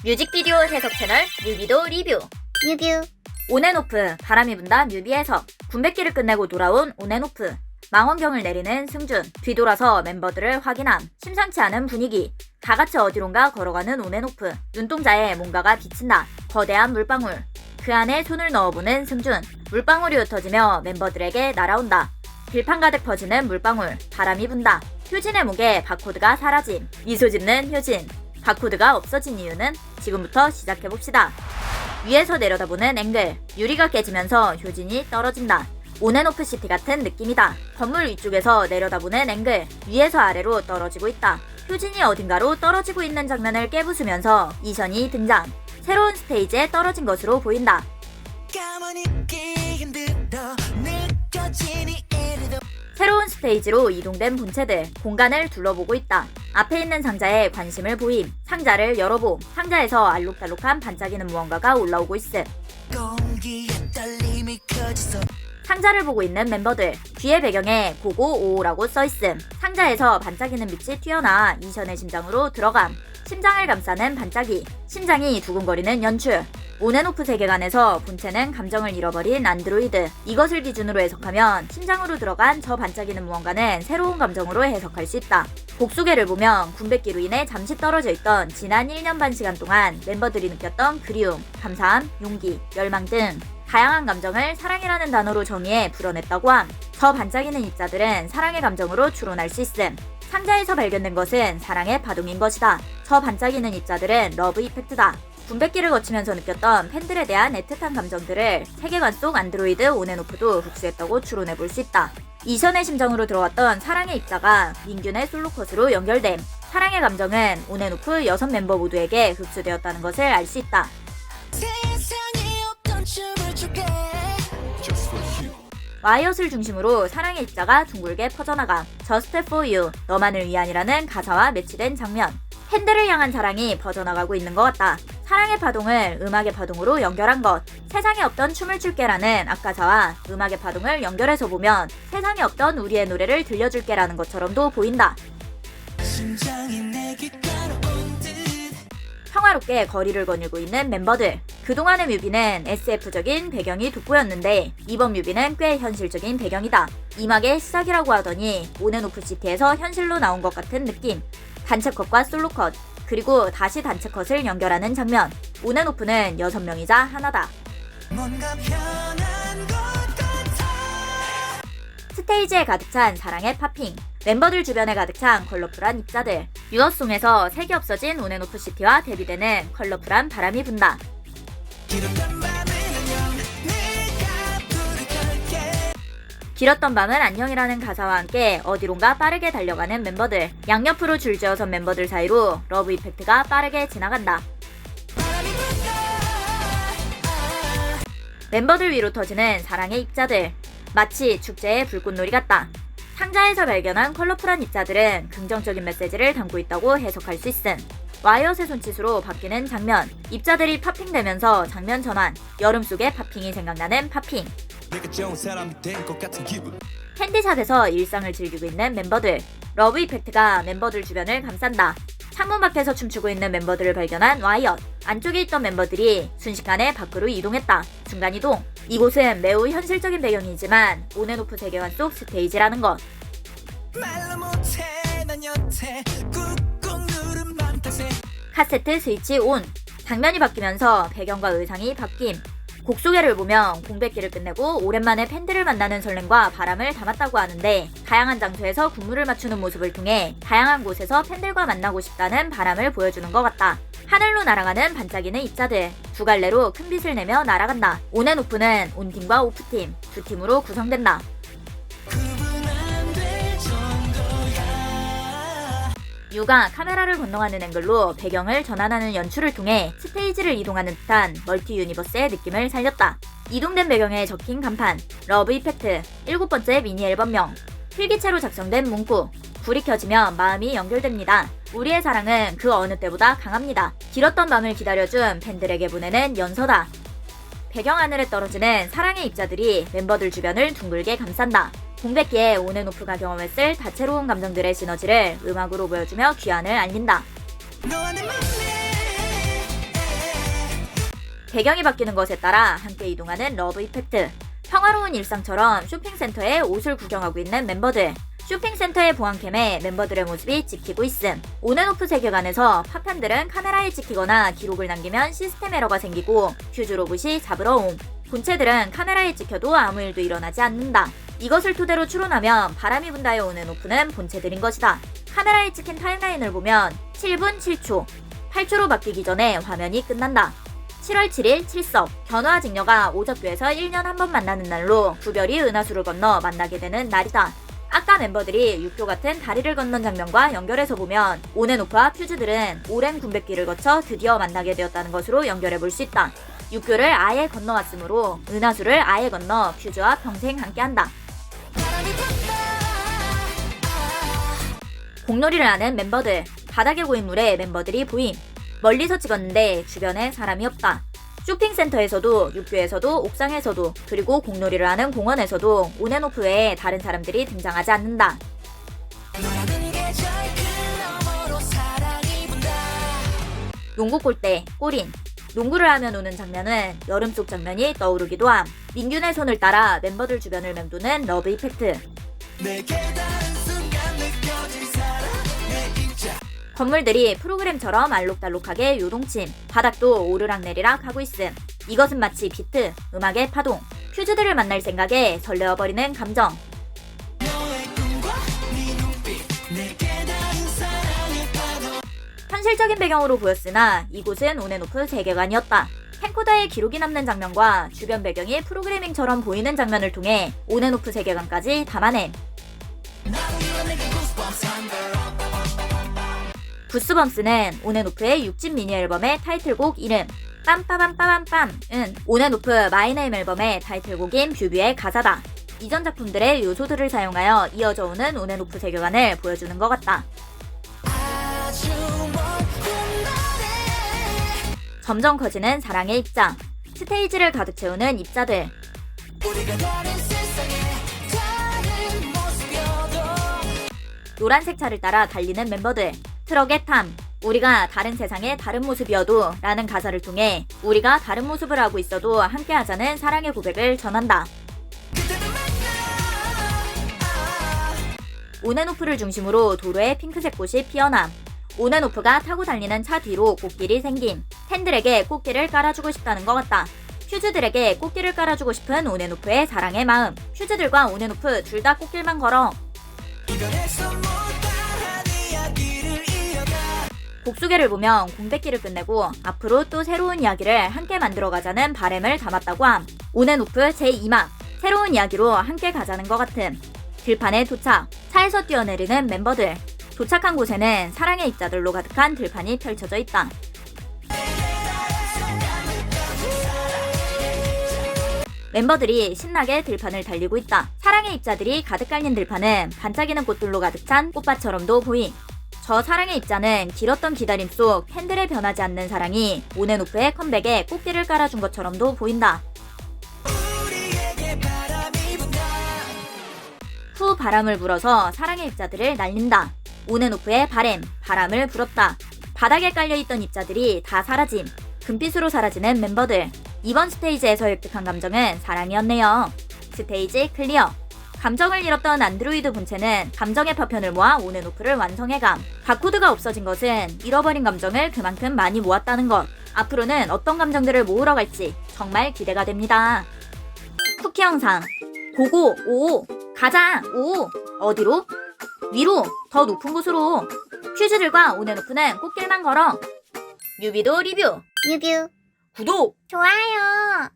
뮤직비디오 해석 채널 뮤비도 리뷰. 뮤뷰. 온앤오프 바람이 분다 뮤비 해석. 군백기를 끝내고 돌아온 온앤오프. 망원경을 내리는 승준. 뒤돌아서 멤버들을 확인함. 심상치 않은 분위기. 다같이 어디론가 걸어가는 온앤오프. 눈동자에 뭔가가 비친다. 거대한 물방울. 그 안에 손을 넣어보는 승준. 물방울이 흩어지며 멤버들에게 날아온다. 들판 가득 퍼지는 물방울. 바람이 분다. 효진의 목에 바코드가 사라짐. 미소 짓는 효진. 바코드가 없어진 이유는? 지금부터 시작해봅시다. 위에서 내려다보는 앵글. 유리가 깨지면서 효진이 떨어진다. 온앤오프 시티 같은 느낌이다. 건물 위쪽에서 내려다보는 앵글. 위에서 아래로 떨어지고 있다. 효진이 어딘가로 떨어지고 있는 장면을 깨부수면서 이선이 등장. 새로운 스테이지에 떨어진 것으로 보인다. 새로운 스테이지로 이동된 본체들. 공간을 둘러보고 있다. 앞에 있는 상자에 관심을 보임. 상자를 열어봄. 상자에서 알록달록한 반짝이는 무언가가 올라오고 있음. 상자를 보고 있는 멤버들. 뒤에 배경에 고고오라고 써있음. 상자에서 반짝이는 빛이 튀어나와 이선의 심장으로 들어감. 심장을 감싸는 반짝이. 심장이 두근거리는 연출. 온앤오프 세계관에서 본체는 감정을 잃어버린 안드로이드. 이것을 기준으로 해석하면 심장으로 들어간 저 반짝이는 무언가는 새로운 감정으로 해석할 수 있다. 복수계를 보면 군백기로 인해 잠시 떨어져 있던 지난 1년 반 시간 동안 멤버들이 느꼈던 그리움, 감사함, 용기, 열망 등 다양한 감정을 사랑이라는 단어로 정의해 풀어냈다고 함. 저 반짝이는 입자들은 사랑의 감정으로 추론할 수 있음. 상자에서 발견된 것은 사랑의 파동인 것이다. 저 반짝이는 입자들은 러브 이펙트다. 군백기를 거치면서 느꼈던 팬들에 대한 애틋한 감정들을 세계관 속 안드로이드 온앤오프도 흡수했다고 추론해볼 수 있다. 이선의 심정으로 들어왔던 사랑의 입자가 민균의 솔로컷으로 연결됨. 사랑의 감정은 온앤오프 6멤버 모두에게 흡수되었다는 것을 알 수 있다. 와이엇을 중심으로 사랑의 입자가 둥글게 퍼져나가. Just for you, 너만을 위한이라는 가사와 매치된 장면. 팬들을 향한 사랑이 퍼져나가고 있는 것 같다. 사랑의 파동을 음악의 파동으로 연결한 것. 세상에 없던 춤을 출게라는 앞가사와 음악의 파동을 연결해서 보면 세상에 없던 우리의 노래를 들려줄게라는 것처럼도 보인다. 평화롭게 거리를 거닐고 있는 멤버들. 그동안의 뮤비는 SF적인 배경이 돋보였는데 이번 뮤비는 꽤 현실적인 배경이다. 이막의 시작이라고 하더니 온앤오프 시티에서 현실로 나온 것 같은 느낌. 단체컷과 솔로컷, 그리고 다시 단체컷을 연결하는 장면. 온앤오프는 6명이자 하나다. 스테이지에 가득 찬 사랑의 팝핑. 멤버들 주변에 가득 찬 컬러풀한 입자들. 유어송에서 색이 없어진 온앤오프 시티와 대비되는 컬러풀한 바람이 분다. 길었던 밤은 안녕이라는 가사와 함께 어디론가 빠르게 달려가는 멤버들. 양옆으로 줄지어선 멤버들 사이로 러브 이펙트가 빠르게 지나간다. 멤버들 위로 터지는 사랑의 입자들. 마치 축제의 불꽃놀이 같다. 상자에서 발견한 컬러풀한 입자들은 긍정적인 메시지를 담고 있다고 해석할 수 있음. 와이엇의 손짓으로 바뀌는 장면. 입자들이 팝핑되면서 장면 전환. 여름 속에 팝핑이 생각나는 팝핑. 캔디샵에서 일상을 즐기고 있는 멤버들. 러브 이펙트가 멤버들 주변을 감싼다. 창문 밖에서 춤추고 있는 멤버들을 발견한 와이엇. 안쪽에 있던 멤버들이 순식간에 밖으로 이동했다. 중간 이동. 이곳은 매우 현실적인 배경이지만 온앤오프 세계관 속 스테이지라는 것. 카세트 스위치 온. 장면이 바뀌면서 배경과 의상이 바뀜. 곡 소개를 보면 공백기를 끝내고 오랜만에 팬들을 만나는 설렘과 바람을 담았다고 하는데 다양한 장소에서 군무를 맞추는 모습을 통해 다양한 곳에서 팬들과 만나고 싶다는 바람을 보여주는 것 같다. 하늘로 날아가는 반짝이는 입자들. 두 갈래로 큰 빛을 내며 날아간다. 온앤오프는 온팀과 오프팀, 두 팀으로 구성된다. 유가 카메라를 건너가는 앵글로 배경을 전환하는 연출을 통해 스테이지를 이동하는 듯한 멀티 유니버스의 느낌을 살렸다. 이동된 배경에 적힌 간판, 러브 이펙트, 7번째 미니 앨범명, 필기체로 작성된 문구, 불이 켜지면 마음이 연결됩니다. 우리의 사랑은 그 어느 때보다 강합니다. 길었던 밤을 기다려준 팬들에게 보내는 연서다. 배경 하늘에 떨어지는 사랑의 입자들이 멤버들 주변을 둥글게 감싼다. 공백기에 온앤오프가 경험했을 다채로운 감정들의 시너지를 음악으로 보여주며 귀환을 알린다. 배경이 바뀌는 것에 따라 함께 이동하는 러브 이펙트. 평화로운 일상처럼 쇼핑센터에 옷을 구경하고 있는 멤버들. 쇼핑센터의 보안캠에 멤버들의 모습이 찍히고 있음. 온앤오프 세계관에서 파편들은 카메라에 찍히거나 기록을 남기면 시스템 에러가 생기고 퓨즈 로봇이 잡으러 옴. 본체들은 카메라에 찍혀도 아무 일도 일어나지 않는다. 이것을 토대로 추론하면 바람이 분다의 온앤오프는 본체들인 것이다. 카메라에 찍힌 타임라인을 보면 7분 7초, 8초로 바뀌기 전에 화면이 끝난다. 7월 7일 칠석, 견우와 직녀가 오적교에서 1년 한 번 만나는 날로 구별이 은하수를 건너 만나게 되는 날이다. 아까 멤버들이 육교 같은 다리를 건넌 장면과 연결해서 보면 온앤오프와 퓨즈들은 오랜 군백기를 거쳐 드디어 만나게 되었다는 것으로 연결해 볼 수 있다. 육교를 아예 건너왔으므로 은하수를 아예 건너 퓨즈와 평생 함께한다. 공놀이를 하는 멤버들. 바닥에 고인 물에 멤버들이 보임. 멀리서 찍었는데 주변에 사람이 없다. 쇼핑센터에서도 육교에서도 옥상에서도 그리고 공놀이를 하는 공원에서도 온앤오프 외에 다른 사람들이 등장하지 않는다. 농구 골대, 골인. 농구를 하면 오는 장면은 여름 속 장면이 떠오르기도 함. 민균의 손을 따라 멤버들 주변을 맴도는 러브 이펙트. 건물들이 프로그램처럼 알록달록하게 요동침. 바닥도 오르락내리락 하고 있음. 이것은 마치 비트, 음악의 파동. 퓨즈들을 만날 생각에 설레어버리는 감정. 현실적인 배경으로 보였으나 이곳은 온앤오프 세계관이었다. 캠코더에 기록이 남는 장면과 주변 배경이 프로그래밍처럼 보이는 장면을 통해 온앤오프 세계관까지 담아냄. 구스범스는 온앤오프의 6집 미니 앨범의 타이틀곡 이름. 빰빠밤빠밤빰은 온앤오프 마이네임 앨범의 타이틀곡인 뷰비의 가사다. 이전 작품들의 요소들을 사용하여 이어져 오는 온앤오프 세계관을 보여주는 것 같다. 점점 커지는 사랑의 입장. 스테이지를 가득 채우는 입자들. 노란색 차를 따라 달리는 멤버들. 트럭의 탐. 우리가 다른 세상의 다른 모습이어도 라는 가사를 통해 우리가 다른 모습을 하고 있어도 함께하자는 사랑의 고백을 전한다. 온앤오프를 중심으로 도로에 핑크색 꽃이 피어남. 온앤오프가 타고 달리는 차 뒤로 꽃길이 생김. 팬들에게 꽃길을 깔아주고 싶다는 것 같다. 퓨즈들에게 꽃길을 깔아주고 싶은 온앤오프의 사랑의 마음. 퓨즈들과 온앤오프 둘 다 꽃길만 걸어. 곡 소개를 보면 공백기를 끝내고 앞으로 또 새로운 이야기를 함께 만들어가자는 바램을 담았다고 함. 온앤오프 제2막. 새로운 이야기로 함께 가자는 것 같음. 들판에 도착. 차에서 뛰어내리는 멤버들. 도착한 곳에는 사랑의 입자들로 가득한 들판이 펼쳐져 있다. 멤버들이 신나게 들판을 달리고 있다. 사랑의 입자들이 가득 깔린 들판은 반짝이는 꽃들로 가득 찬 꽃밭처럼도 보임. 저 사랑의 입자는 길었던 기다림 속 팬들의 변하지 않는 사랑이 온앤오프의 컴백에 꽃길을 깔아준 것처럼도 보인다. 후 바람을 불어서 사랑의 입자들을 날린다. 온앤오프의 바람을 불었다. 바닥에 깔려있던 입자들이 다 사라짐. 금빛으로 사라지는 멤버들. 이번 스테이지에서 획득한 감정은 사랑이었네요. 스테이지 클리어. 감정을 잃었던 안드로이드 본체는 감정의 파편을 모아 온앤오프를 완성해감. 바코드가 없어진 것은 잃어버린 감정을 그만큼 많이 모았다는 것. 앞으로는 어떤 감정들을 모으러 갈지 정말 기대가 됩니다. 쿠키 영상. 고고, 오, 가자, 오. 어디로? 위로, 더 높은 곳으로. 퓨즈들과 온앤오프는 꽃길만 걸어. 뮤비도 리뷰. 유뷰 구독. 좋아요.